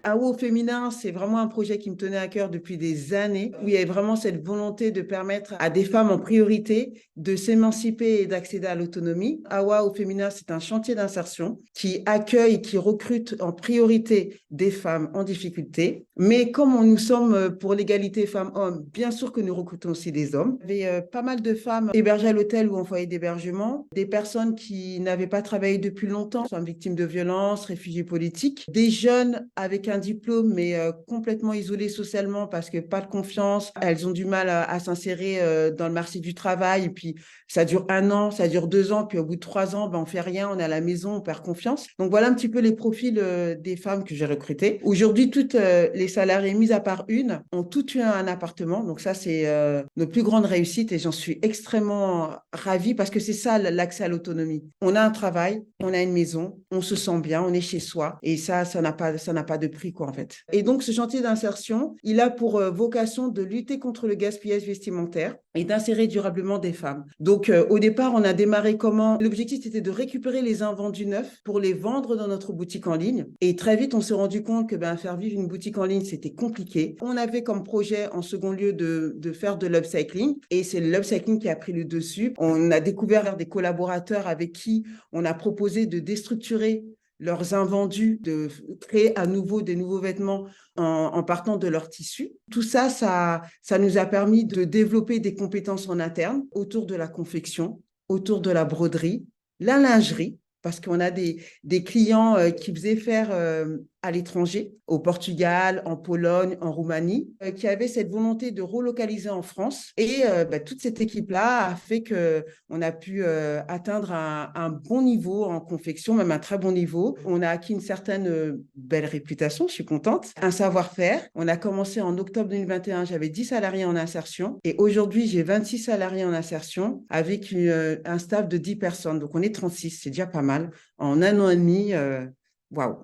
AO au féminin, c'est vraiment un projet qui me tenait à cœur depuis des années, où il y avait vraiment cette volonté de permettre à des femmes en priorité de s'émanciper et d'accéder à l'autonomie. AWA au féminin, c'est un chantier d'insertion qui accueille, qui recrute en priorité des femmes en difficulté. Mais comme nous sommes pour l'égalité femmes-hommes, bien sûr que nous recrutons aussi des hommes. Il y avait pas mal de femmes hébergées à l'hôtel ou en foyer d'hébergement, des personnes qui n'avaient pas travaillé depuis longtemps, sont victimes de violences, réfugiés politiques, des jeunes avec un diplôme mais complètement isolés socialement parce que pas de confiance, elles ont du mal à s'insérer dans le marché du travail et puis ça dure 1 an, ça dure 2 ans, puis au bout de 3 ans, ben, on fait rien, on est à la maison, on perd confiance. Donc voilà un petit peu les profils des femmes que j'ai recrutées. Aujourd'hui, toutes les salariées, mises à part une, ont toutes eu un appartement. Donc ça, c'est notre plus grande réussite et j'en suis extrêmement ravie parce que c'est ça l'accès à l'autonomie. On a un travail, on a une maison, on se sent bien, on est chez soi et ça n'a pas de prix quoi en fait. Et donc ce chantier d'insertion, il a pour vocation de lutter contre le gaspillage vestimentaire et d'insérer durablement des femmes. Donc au départ, on a démarré comment? L'objectif c'était de récupérer les invendus neufs pour les vendre dans notre boutique en ligne et très vite on s'est rendu compte que faire vivre une boutique en ligne c'était compliqué. On avait comme projet en second lieu de faire de l'upcycling et c'est l'upcycling qui a pris le dessus. On a découvert des collaborateurs avec qui on a proposé de déstructurer leurs invendus, de créer à nouveau des nouveaux vêtements en partant de leur tissu. Tout ça, ça nous a permis de développer des compétences en interne autour de la confection, autour de la broderie, la lingerie, parce qu'on a des clients qui faisaient faire à l'étranger, au Portugal, en Pologne, en Roumanie, qui avaient cette volonté de relocaliser en France. Et toute cette équipe-là a fait qu'on a pu atteindre un bon niveau en confection, même un très bon niveau. On a acquis une certaine belle réputation, je suis contente, un savoir-faire. On a commencé en octobre 2021, j'avais 10 salariés en insertion et aujourd'hui, j'ai 26 salariés en insertion avec un staff de 10 personnes. Donc, on est 36, c'est déjà pas mal. En 1 an et demi, waouh!